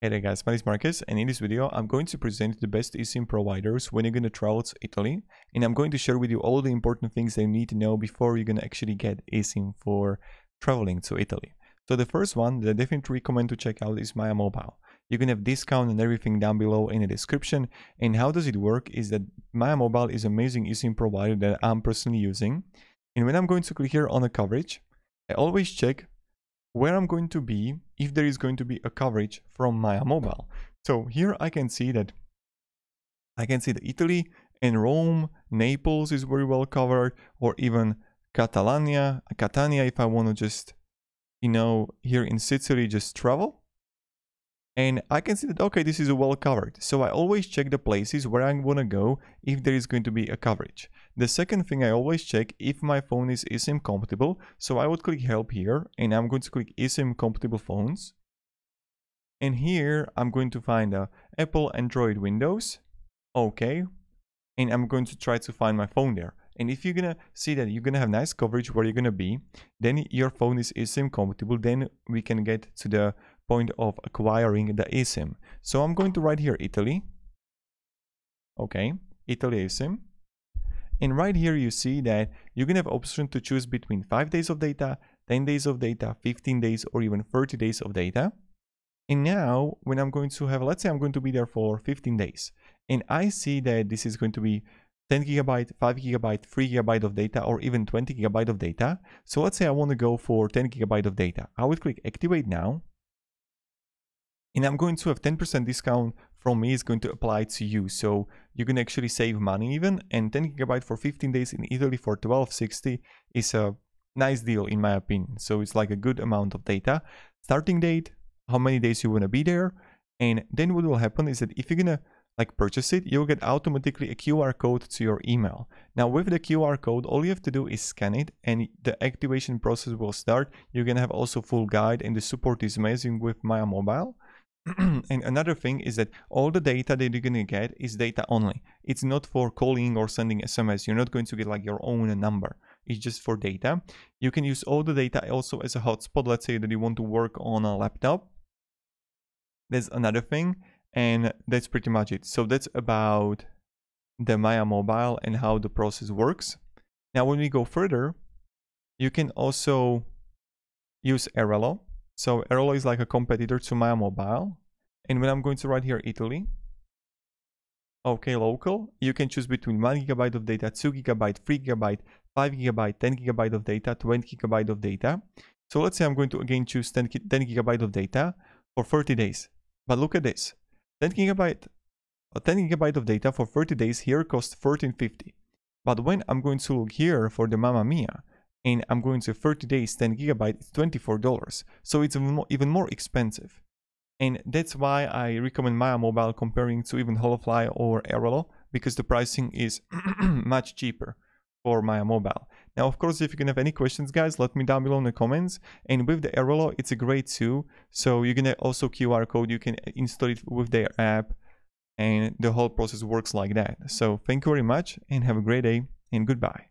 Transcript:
Hey there guys, my name is Marcus, and in this video I'm going to present the best eSIM providers when you're going to travel to Italy, and I'm going to share with you all the important things that you need to know before you're going to actually get eSIM for traveling to Italy. So the first one that I definitely recommend to check out is Maya Mobile. You can have discount and everything down below in the description. And how does it work is that Maya Mobile is an amazing eSIM provider that I'm personally using. And when I'm going to click here on the coverage, I always check where I'm going to be if there is going to be a coverage from Maya Mobile. So here I can see that Italy and Rome, Naples is very well covered, or even Catania if I want to just, here in Sicily just travel. And I can see that, okay, this is well covered. So I always check the places where I want to go if there is going to be a coverage. The second thing I always check if my phone is eSIM compatible. So I would click help here and I'm going to click eSIM compatible phones. And here I'm going to find Apple, Android, Windows. Okay. And I'm going to try to find my phone there. And if you're going to see that you're going to have nice coverage where you're going to be, then your phone is eSIM compatible, then we can get to the point of acquiring the eSIM. So I'm going to write here Italy. Okay, Italy eSIM. And right here you see that you can have option to choose between 5 days of data, 10 days of data, 15 days, or even 30 days of data. And now when I'm going to have, let's say I'm going to be there for 15 days. And I see that this is going to be 10 gigabyte, 5 gigabyte, 3 gigabyte of data, or even 20 gigabyte of data. So let's say I want to go for 10 gigabyte of data. I would click activate now. And I'm going to have 10% discount from me is going to apply to you. So you can actually save money even. And 10 gigabyte for 15 days in Italy for $12.60 is a nice deal in my opinion. So it's like a good amount of data. Starting date, how many days you want to be there. And then what will happen is that if you're going to purchase it, you'll get automatically a QR code to your email. Now with the QR code, all you have to do is scan it and the activation process will start. You're going to have also full guide and the support is amazing with Maya Mobile. And another thing is that all the data that you're going to get is data only. It's not for calling or sending SMS. You're not going to get your own number. It's just for data. You can use all the data also as a hotspot. Let's say that you want to work on a laptop. There's another thing. And that's pretty much it. So that's about the Maya Mobile and how the process works. Now, when we go further, you can also use Airalo. So Airalo is like a competitor to Maya Mobile. And when I'm going to write here Italy, okay, local, you can choose between 1 gigabyte of data, 2 gigabyte, 3 gigabyte, 5 gigabyte, 10 gigabyte of data, 20 gigabyte of data. So let's say I'm going to again choose 10 gigabyte of data for 30 days. But look at this. 10 gigabyte of data for 30 days here costs $14.50. But when I'm going to look here for the Mamma Mia and I'm going to 30 days 10 gigabyte, it's $24. So it's even more expensive. And that's why I recommend Maya Mobile comparing to even Holofly or Airalo, because the pricing is much cheaper for Maya Mobile. Now, of course, if you can have any questions, guys, let me down below in the comments. And with the Airalo, it's a great too. So you can also QR code, you can install it with their app, and the whole process works like that. So thank you very much and have a great day and goodbye.